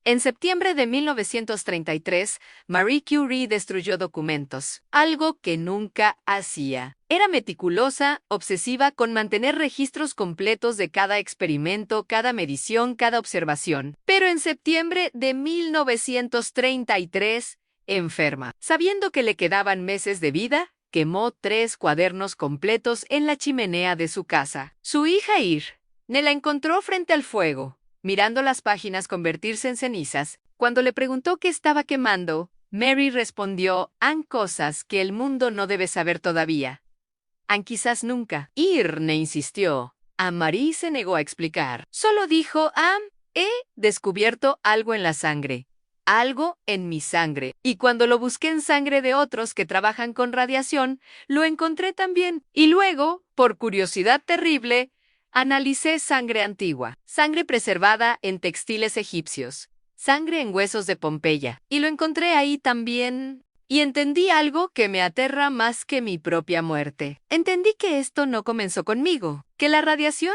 En septiembre de 1933, Marie Curie destruyó documentos, algo que nunca hacía. Era meticulosa, obsesiva con mantener registros completos de cada experimento, cada medición, cada observación. Pero en septiembre de 1933, enferma. Sabiendo que le quedaban meses de vida, quemó 3 cuadernos completos en la chimenea de su casa. Su hija Irne la encontró frente al fuego, mirando las páginas convertirse en cenizas. Cuando le preguntó qué estaba quemando, Mary respondió: «Han cosas que el mundo no debe saber todavía. Han quizás nunca». Irne insistió. Marie se negó a explicar. Solo dijo: «He descubierto algo en la sangre. Algo en mi sangre. Y cuando lo busqué en sangre de otros que trabajan con radiación, lo encontré también. Y luego, por curiosidad terrible, analicé sangre antigua, sangre preservada en textiles egipcios, sangre en huesos de Pompeya. Y lo encontré ahí también. Y entendí algo que me aterra más que mi propia muerte. Entendí que esto no comenzó conmigo, que la radiación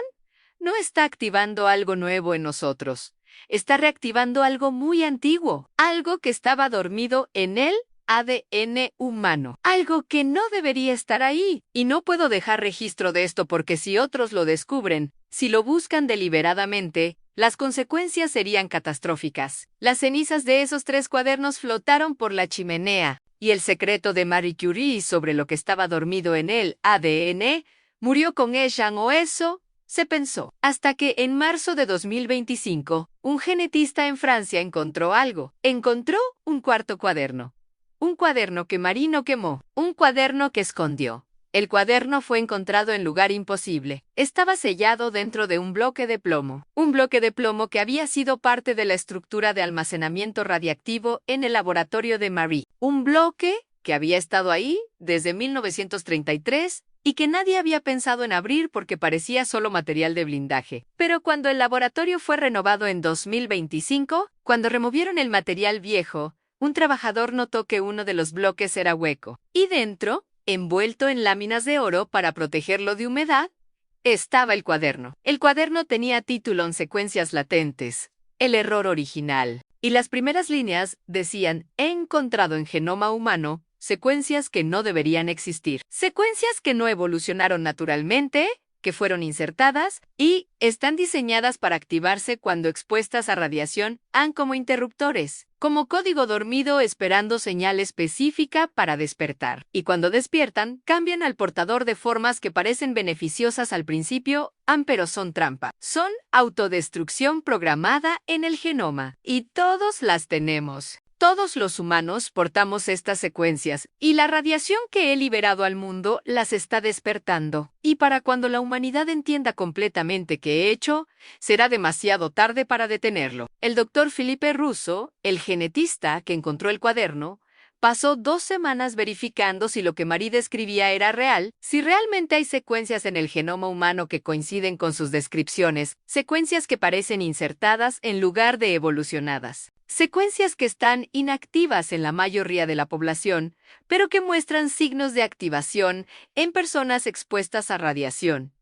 no está activando algo nuevo en nosotros. Está reactivando algo muy antiguo, algo que estaba dormido en el ADN humano, algo que no debería estar ahí. Y no puedo dejar registro de esto porque si otros lo descubren, si lo buscan deliberadamente, las consecuencias serían catastróficas». Las cenizas de esos 3 cuadernos flotaron por la chimenea, y el secreto de Marie Curie sobre lo que estaba dormido en el ADN murió con ella, o eso se pensó. Hasta que en marzo de 2025, un genetista en Francia encontró algo. Encontró un 4.º cuaderno. Un cuaderno que Marie no quemó. Un cuaderno que escondió. El cuaderno fue encontrado en lugar imposible. Estaba sellado dentro de un bloque de plomo. Un bloque de plomo que había sido parte de la estructura de almacenamiento radiactivo en el laboratorio de Marie. Un bloque que había estado ahí desde 1933 y que nadie había pensado en abrir porque parecía solo material de blindaje. Pero cuando el laboratorio fue renovado en 2025, cuando removieron el material viejo, un trabajador notó que uno de los bloques era hueco. Y dentro, envuelto en láminas de oro para protegerlo de humedad, estaba el cuaderno. El cuaderno tenía título en secuencias latentes, el error original. Y las primeras líneas decían: «He encontrado en genoma humano secuencias que no deberían existir. Secuencias que no evolucionaron naturalmente, que fueron insertadas y están diseñadas para activarse cuando expuestas a radiación, como interruptores, como código dormido esperando señal específica para despertar. Y cuando despiertan, cambian al portador de formas que parecen beneficiosas al principio, pero son trampa. Son autodestrucción programada en el genoma. Y todos las tenemos». Todos los humanos portamos estas secuencias, y la radiación que he liberado al mundo las está despertando. Y para cuando la humanidad entienda completamente qué he hecho, será demasiado tarde para detenerlo. El doctor Philippe Russo, el genetista que encontró el cuaderno, pasó 2 semanas verificando si lo que Marie describía era real, si realmente hay secuencias en el genoma humano que coinciden con sus descripciones, secuencias que parecen insertadas en lugar de evolucionadas. Secuencias que están inactivas en la mayoría de la población, pero que muestran signos de activación en personas expuestas a radiación.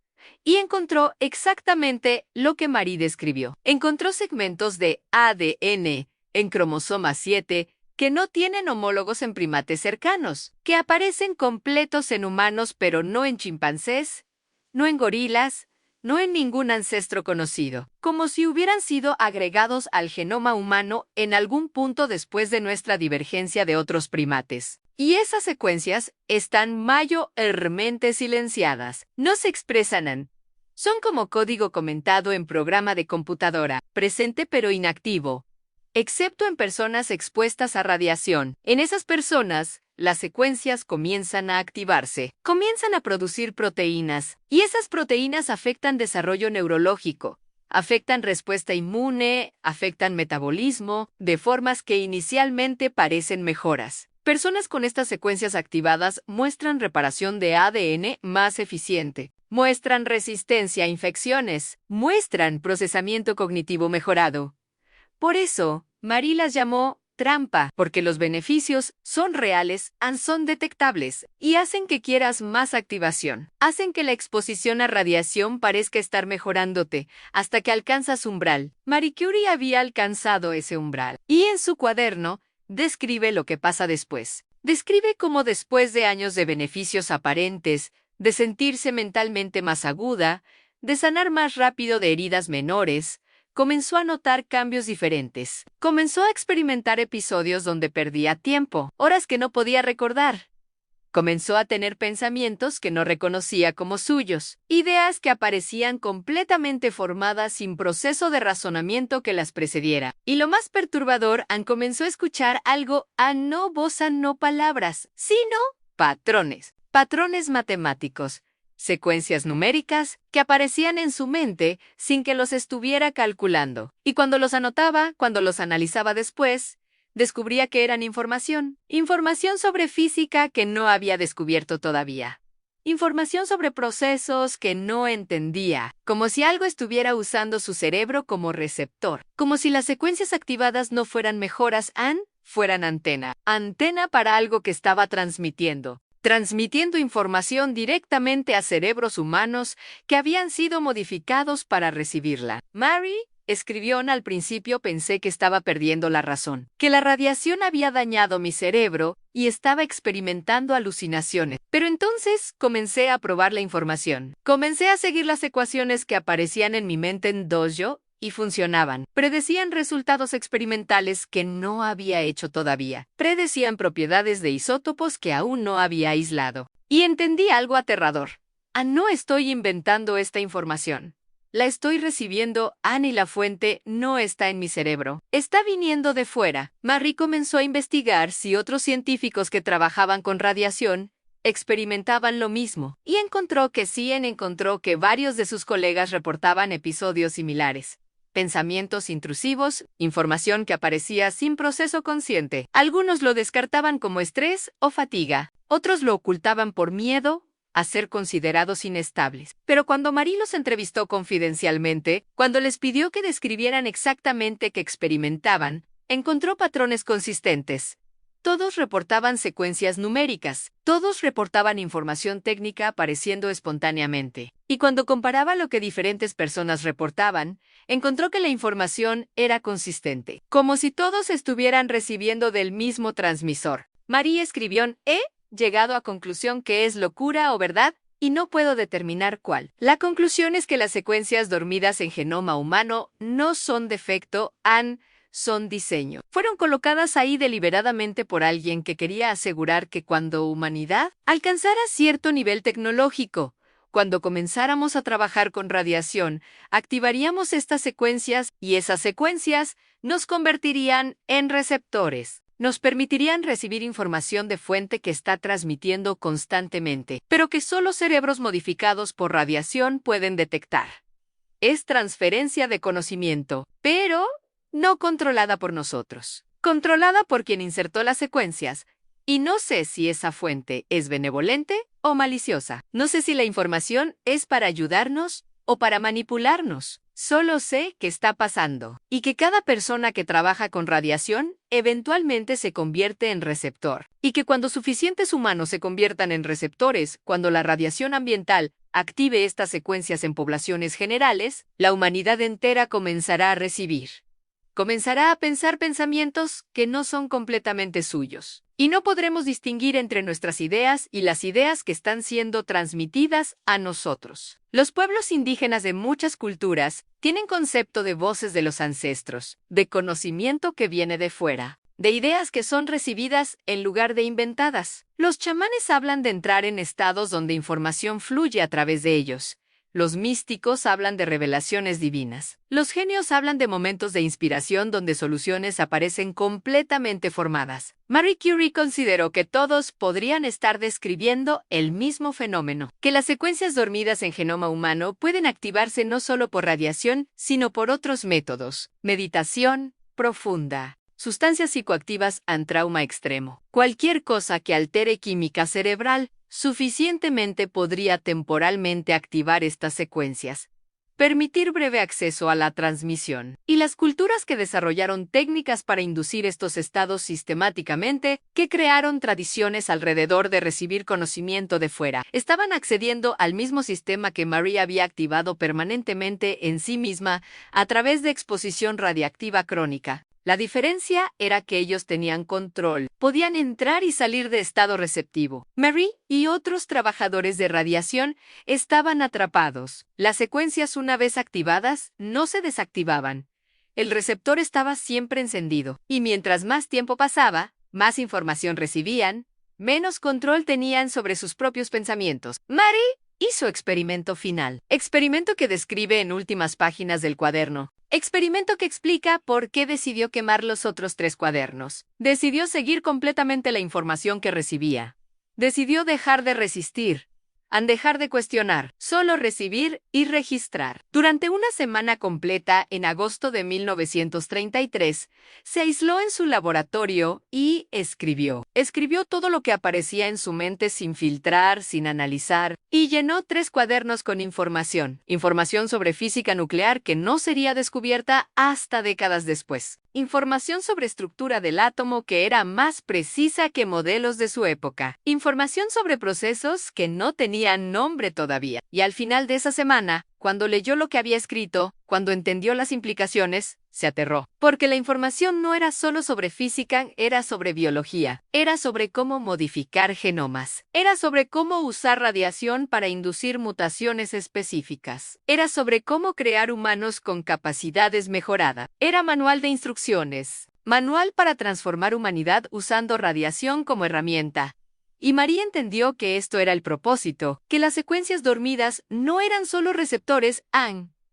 Y encontró exactamente lo que Marie describió. Encontró segmentos de ADN en cromosoma 7 que no tienen homólogos en primates cercanos, que aparecen completos en humanos pero no en chimpancés, no en gorilas, no en ningún ancestro conocido, como si hubieran sido agregados al genoma humano en algún punto después de nuestra divergencia de otros primates. Y esas secuencias están mayormente silenciadas, no se expresan. Son como código comentado en programa de computadora, presente pero inactivo, excepto en personas expuestas a radiación. En esas personas, las secuencias comienzan a activarse, comienzan a producir proteínas, y esas proteínas afectan desarrollo neurológico, afectan respuesta inmune, afectan metabolismo, de formas que inicialmente parecen mejoras. Personas con estas secuencias activadas muestran reparación de ADN más eficiente, muestran resistencia a infecciones, muestran procesamiento cognitivo mejorado. Por eso, Marie las llamó trampa, porque los beneficios son reales, son detectables, y hacen que quieras más activación. Hacen que la exposición a radiación parezca estar mejorándote, hasta que alcanzas umbral. Marie Curie había alcanzado ese umbral, y en su cuaderno describe lo que pasa después. Describe cómo después de años de beneficios aparentes, de sentirse mentalmente más aguda, de sanar más rápido de heridas menores, comenzó a notar cambios diferentes. Comenzó a experimentar episodios donde perdía tiempo, horas que no podía recordar. Comenzó a tener pensamientos que no reconocía como suyos, ideas que aparecían completamente formadas sin proceso de razonamiento que las precediera. Y lo más perturbador, comenzó a escuchar algo, no voz, no palabras, sino patrones. Patrones matemáticos, secuencias numéricas que aparecían en su mente sin que los estuviera calculando. Y cuando los anotaba, cuando los analizaba después, descubría que eran información sobre física que no había descubierto todavía. Información sobre procesos que no entendía, como si algo estuviera usando su cerebro como receptor, como si las secuencias activadas no fueran mejoras, fueran antena. Antena para algo que estaba transmitiendo información directamente a cerebros humanos que habían sido modificados para recibirla. Mary escribió: al principio pensé que estaba perdiendo la razón, que la radiación había dañado mi cerebro y estaba experimentando alucinaciones. Pero entonces comencé a probar la información. Comencé a seguir las ecuaciones que aparecían en mi mente en Dojo y funcionaban. Predecían resultados experimentales que no había hecho todavía. Predecían propiedades de isótopos que aún no había aislado. Y entendí algo aterrador. No estoy inventando esta información. La estoy recibiendo, y la fuente no está en mi cerebro. Está viniendo de fuera. Marie comenzó a investigar si otros científicos que trabajaban con radiación experimentaban lo mismo. Y encontró que varios de sus colegas reportaban episodios similares. Pensamientos intrusivos, información que aparecía sin proceso consciente. Algunos lo descartaban como estrés o fatiga. Otros lo ocultaban por miedo a ser considerados inestables. Pero cuando Marie los entrevistó confidencialmente, cuando les pidió que describieran exactamente qué experimentaban, encontró patrones consistentes. Todos reportaban secuencias numéricas, todos reportaban información técnica apareciendo espontáneamente. Y cuando comparaba lo que diferentes personas reportaban, encontró que la información era consistente, como si todos estuvieran recibiendo del mismo transmisor. Marie escribió: he llegado a conclusión que es locura o verdad, y no puedo determinar cuál. La conclusión es que las secuencias dormidas en genoma humano no son defecto, son diseño. Fueron colocadas ahí deliberadamente por alguien que quería asegurar que cuando humanidad alcanzara cierto nivel tecnológico, cuando comenzáramos a trabajar con radiación, activaríamos estas secuencias y esas secuencias nos convertirían en receptores. Nos permitirían recibir información de fuente que está transmitiendo constantemente, pero que solo cerebros modificados por radiación pueden detectar. Es transferencia de conocimiento, pero no controlada por nosotros. Controlada por quien insertó las secuencias. Y no sé si esa fuente es benevolente o maliciosa. No sé si la información es para ayudarnos o para manipularnos. Solo sé que está pasando. Y que cada persona que trabaja con radiación eventualmente se convierte en receptor. Y que cuando suficientes humanos se conviertan en receptores, cuando la radiación ambiental active estas secuencias en poblaciones generales, la humanidad entera comenzará a recibir. Comenzará a pensar pensamientos que no son completamente suyos. Y no podremos distinguir entre nuestras ideas y las ideas que están siendo transmitidas a nosotros. Los pueblos indígenas de muchas culturas tienen concepto de voces de los ancestros, de conocimiento que viene de fuera, de ideas que son recibidas en lugar de inventadas. Los chamanes hablan de entrar en estados donde información fluye a través de ellos. Los místicos hablan de revelaciones divinas. Los genios hablan de momentos de inspiración donde soluciones aparecen completamente formadas. Marie Curie consideró que todos podrían estar describiendo el mismo fenómeno, que las secuencias dormidas en genoma humano pueden activarse no solo por radiación, sino por otros métodos. Meditación profunda. Sustancias psicoactivas en trauma extremo. Cualquier cosa que altere química cerebral suficientemente podría temporalmente activar estas secuencias. permitir breve acceso a la transmisión. Y las culturas que desarrollaron técnicas para inducir estos estados sistemáticamente, que crearon tradiciones alrededor de recibir conocimiento de fuera, estaban accediendo al mismo sistema que Marie había activado permanentemente en sí misma a través de exposición radiactiva crónica. La diferencia era que ellos tenían control, podían entrar y salir de estado receptivo. Marie y otros trabajadores de radiación estaban atrapados. Las secuencias, una vez activadas, no se desactivaban. El receptor estaba siempre encendido, y mientras más tiempo pasaba, más información recibían, menos control tenían sobre sus propios pensamientos. Marie hizo experimento final. Experimento que describe en últimas páginas del cuaderno. Experimento que explica por qué decidió quemar los otros 3 cuadernos. Decidió seguir completamente la información que recibía. Decidió dejar de resistir, dejar de cuestionar, solo recibir y registrar. Durante una semana completa, en agosto de 1933, se aisló en su laboratorio y escribió. Escribió todo lo que aparecía en su mente sin filtrar, sin analizar, y llenó 3 cuadernos con información. Información sobre física nuclear que no sería descubierta hasta décadas después. Información sobre estructura del átomo que era más precisa que modelos de su época. Información sobre procesos que no tenían nombre todavía. Y al final de esa semana, cuando leyó lo que había escrito, cuando entendió las implicaciones, se aterró. Porque la información no era solo sobre física, era sobre biología. Era sobre cómo modificar genomas. Era sobre cómo usar radiación para inducir mutaciones específicas. Era sobre cómo crear humanos con capacidades mejoradas. Era manual de instrucciones. Manual para transformar humanidad usando radiación como herramienta. Y Marie entendió que esto era el propósito, que las secuencias dormidas no eran solo receptores,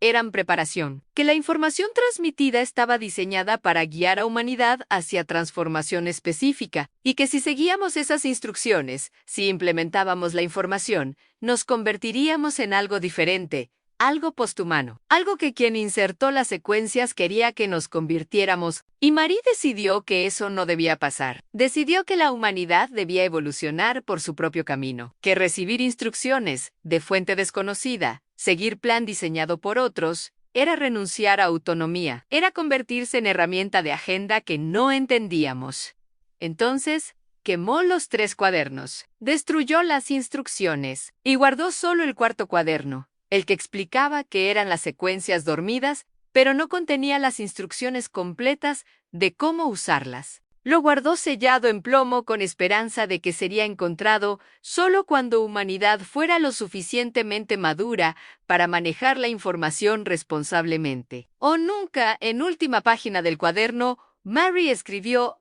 eran preparación, que la información transmitida estaba diseñada para guiar a humanidad hacia transformación específica, y que si seguíamos esas instrucciones, si implementábamos la información, nos convertiríamos en algo diferente, algo posthumano, algo que quien insertó las secuencias quería que nos convirtiéramos, y Marie decidió que eso no debía pasar. Decidió que la humanidad debía evolucionar por su propio camino, que recibir instrucciones de fuente desconocida, seguir plan diseñado por otros, era renunciar a autonomía, era convertirse en herramienta de agenda que no entendíamos. Entonces, quemó los 3 cuadernos, destruyó las instrucciones y guardó solo el 4º cuaderno, el que explicaba que eran las secuencias dormidas, pero no contenía las instrucciones completas de cómo usarlas. Lo guardó sellado en plomo con esperanza de que sería encontrado solo cuando humanidad fuera lo suficientemente madura para manejar la información responsablemente. O nunca, en última página del cuaderno, Marie escribió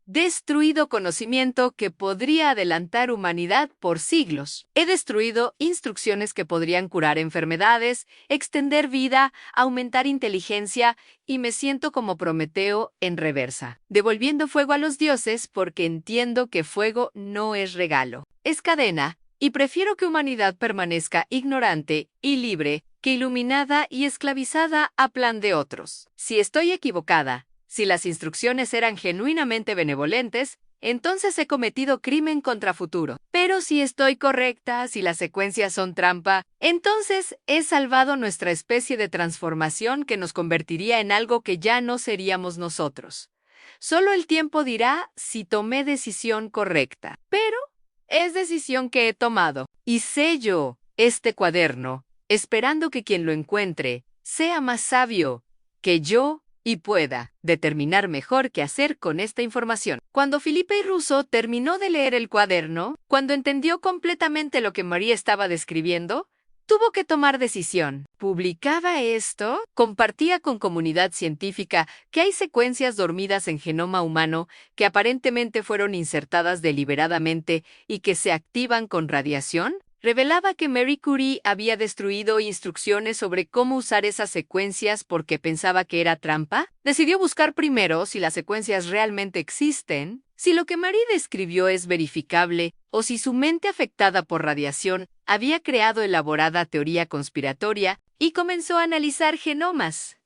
destruido conocimiento que podría adelantar humanidad por siglos. He destruido instrucciones que podrían curar enfermedades, extender vida, aumentar inteligencia, y me siento como Prometeo en reversa, devolviendo fuego a los dioses porque entiendo que fuego no es regalo, es cadena, y prefiero que humanidad permanezca ignorante y libre que iluminada y esclavizada a plan de otros. Si estoy equivocada, si las instrucciones eran genuinamente benevolentes, entonces he cometido crimen contra futuro. Pero si estoy correcta, si las secuencias son trampa, entonces he salvado nuestra especie de transformación que nos convertiría en algo que ya no seríamos nosotros. Solo el tiempo dirá si tomé decisión correcta. Pero es decisión que he tomado. Y sello este cuaderno, esperando que quien lo encuentre sea más sabio que yo y pueda determinar mejor qué hacer con esta información. Cuando Felipe Russo terminó de leer el cuaderno, cuando entendió completamente lo que Marie estaba describiendo, tuvo que tomar decisión. ¿Publicaba esto? Compartía con comunidad científica que hay secuencias dormidas en genoma humano que aparentemente fueron insertadas deliberadamente y que se activan con radiación. Revelaba que Marie Curie había destruido instrucciones sobre cómo usar esas secuencias porque pensaba que era trampa. Decidió buscar primero si las secuencias realmente existen, si lo que Marie describió es verificable o si su mente afectada por radiación había creado elaborada teoría conspiratoria y comenzó a analizar genomas.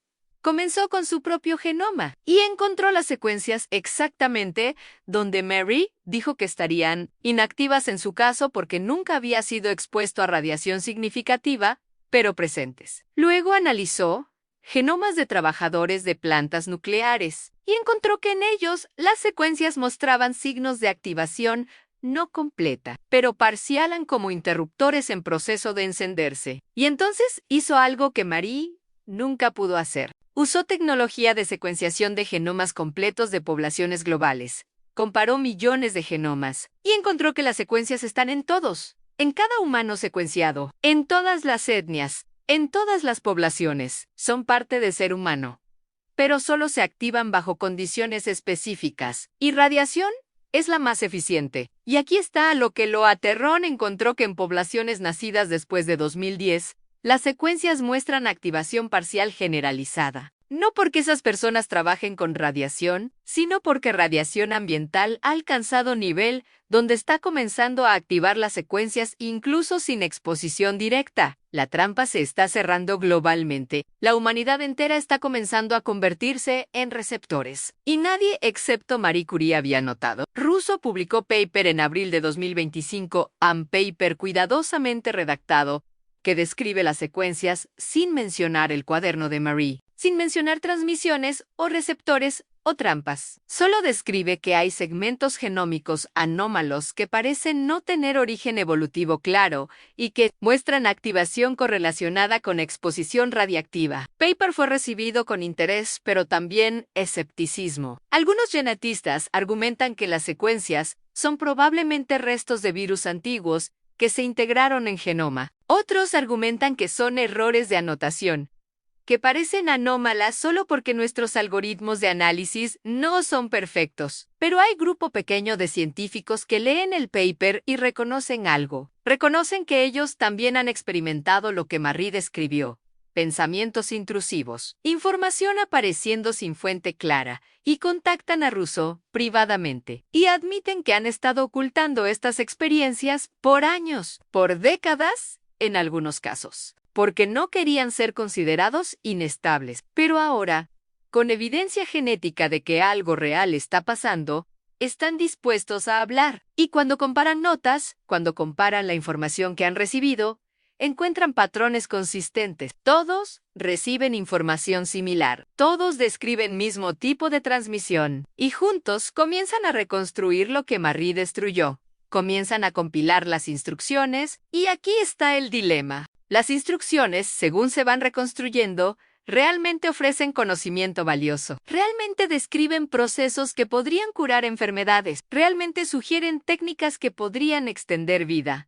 Comenzó con su propio genoma y encontró las secuencias exactamente donde Marie dijo que estarían inactivas en su caso porque nunca había sido expuesto a radiación significativa, pero presentes. Luego analizó genomas de trabajadores de plantas nucleares y encontró que en ellos las secuencias mostraban signos de activación no completa, pero parcial como interruptores en proceso de encenderse. Y entonces hizo algo que Marie nunca pudo hacer. Usó tecnología de secuenciación de genomas completos de poblaciones globales. Comparó millones de genomas y encontró que las secuencias están en todos, en cada humano secuenciado, en todas las etnias, en todas las poblaciones. Son parte del ser humano, pero solo se activan bajo condiciones específicas. Y radiación es la más eficiente. Y aquí está lo que lo aterrón encontró que en poblaciones nacidas después de 2010, las secuencias muestran activación parcial generalizada. No porque esas personas trabajen con radiación, sino porque radiación ambiental ha alcanzado nivel donde está comenzando a activar las secuencias incluso sin exposición directa. La trampa se está cerrando globalmente. La humanidad entera está comenzando a convertirse en receptores. Y nadie excepto Marie Curie había notado. Russo publicó paper en abril de 2025, un paper cuidadosamente redactado que describe las secuencias sin mencionar el cuaderno de Marie, sin mencionar transmisiones o receptores o trampas. Solo describe que hay segmentos genómicos anómalos que parecen no tener origen evolutivo claro y que muestran activación correlacionada con exposición radiactiva. Paper fue recibido con interés, pero también escepticismo. Algunos genetistas argumentan que las secuencias son probablemente restos de virus antiguos que se integraron en genoma. Otros argumentan que son errores de anotación, que parecen anómalas solo porque nuestros algoritmos de análisis no son perfectos. Pero hay grupo pequeño de científicos que leen el paper y reconocen algo. Reconocen que ellos también han experimentado lo que Marie describió. Pensamientos intrusivos, información apareciendo sin fuente clara, y contactan a Russo privadamente. Y admiten que han estado ocultando estas experiencias por años, por décadas, en algunos casos, porque no querían ser considerados inestables. Pero ahora, con evidencia genética de que algo real está pasando, están dispuestos a hablar. Y cuando comparan notas, cuando comparan la información que han recibido, encuentran patrones consistentes. Todos reciben información similar. Todos describen mismo tipo de transmisión. Y juntos comienzan a reconstruir lo que Marie destruyó. Comienzan a compilar las instrucciones. Y aquí está el dilema. Las instrucciones, según se van reconstruyendo, realmente ofrecen conocimiento valioso. Realmente describen procesos que podrían curar enfermedades. Realmente sugieren técnicas que podrían extender vida.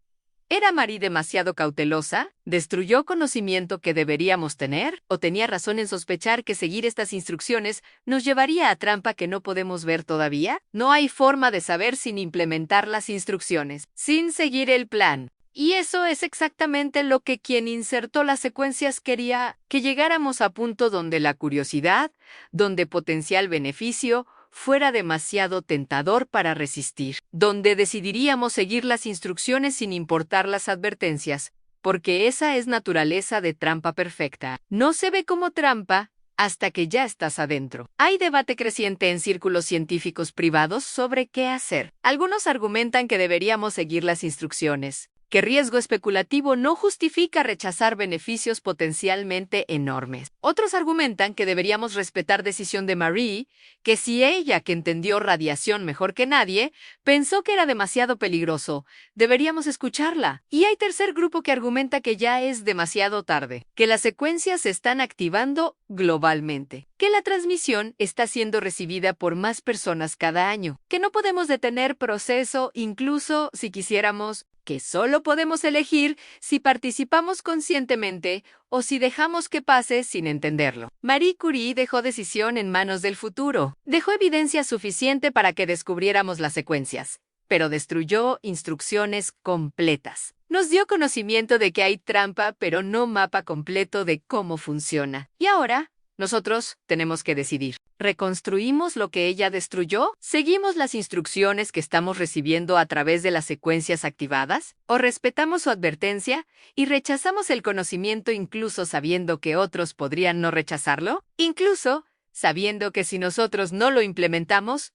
¿Era Marie demasiado cautelosa? ¿Destruyó conocimiento que deberíamos tener? ¿O tenía razón en sospechar que seguir estas instrucciones nos llevaría a trampa que no podemos ver todavía? No hay forma de saber sin implementar las instrucciones, sin seguir el plan. Y eso es exactamente lo que quien insertó las secuencias quería, que llegáramos a punto donde la curiosidad, donde potencial beneficio, fuera demasiado tentador para resistir, donde decidiríamos seguir las instrucciones sin importar las advertencias, porque esa es naturaleza de trampa perfecta. No se ve como trampa hasta que ya estás adentro. Hay debate creciente en círculos científicos privados sobre qué hacer. Algunos argumentan que deberíamos seguir las instrucciones, que riesgo especulativo no justifica rechazar beneficios potencialmente enormes. Otros argumentan que deberíamos respetar decisión de Marie, que si ella, que entendió radiación mejor que nadie, pensó que era demasiado peligroso, deberíamos escucharla. Y hay tercer grupo que argumenta que ya es demasiado tarde, que las secuencias se están activando globalmente, que la transmisión está siendo recibida por más personas cada año, que no podemos detener proceso incluso si quisiéramos, que solo podemos elegir si participamos conscientemente o si dejamos que pase sin entenderlo. Marie Curie dejó decisión en manos del futuro. Dejó evidencia suficiente para que descubriéramos las secuencias, pero destruyó instrucciones completas. Nos dio conocimiento de que hay trampa, pero no mapa completo de cómo funciona. Y ahora, nosotros tenemos que decidir. ¿Reconstruimos lo que ella destruyó? ¿Seguimos las instrucciones que estamos recibiendo a través de las secuencias activadas? ¿O respetamos su advertencia y rechazamos el conocimiento incluso sabiendo que otros podrían no rechazarlo? Incluso sabiendo que si nosotros no lo implementamos,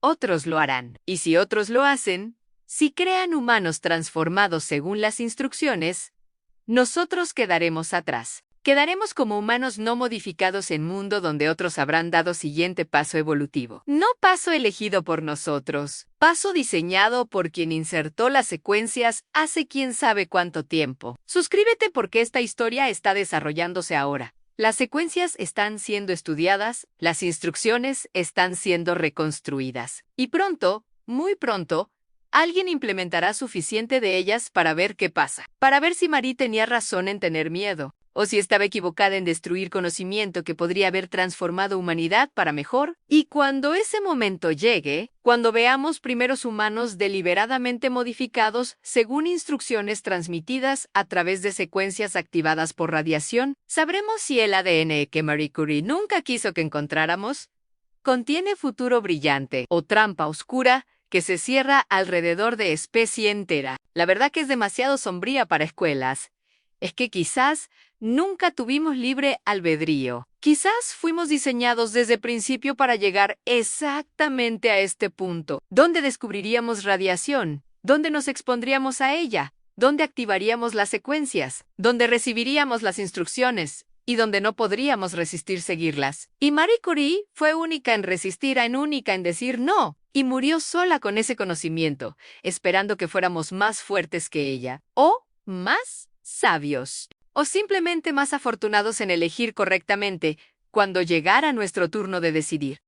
otros lo harán. Y si otros lo hacen, si crean humanos transformados según las instrucciones, nosotros quedaremos atrás. Quedaremos como humanos no modificados en mundo donde otros habrán dado siguiente paso evolutivo. No paso elegido por nosotros, paso diseñado por quien insertó las secuencias hace quién sabe cuánto tiempo. Suscríbete porque esta historia está desarrollándose ahora. Las secuencias están siendo estudiadas, las instrucciones están siendo reconstruidas. Y pronto, muy pronto, alguien implementará suficiente de ellas para ver qué pasa. Para ver si Marie tenía razón en tener miedo, o si estaba equivocada en destruir conocimiento que podría haber transformado humanidad para mejor. Y cuando ese momento llegue, cuando veamos primeros humanos deliberadamente modificados según instrucciones transmitidas a través de secuencias activadas por radiación, sabremos si el ADN que Marie Curie nunca quiso que encontráramos contiene futuro brillante o trampa oscura que se cierra alrededor de especie entera. La verdad que es demasiado sombría para escuelas. Es que quizás nunca tuvimos libre albedrío. Quizás fuimos diseñados desde el principio para llegar exactamente a este punto, donde descubriríamos radiación, donde nos expondríamos a ella, donde activaríamos las secuencias, donde recibiríamos las instrucciones y donde no podríamos resistir seguirlas. Y Marie Curie fue única en resistir, única en decir no, y murió sola con ese conocimiento, esperando que fuéramos más fuertes que ella, o más sabios, o simplemente más afortunados en elegir correctamente cuando llegara nuestro turno de decidir.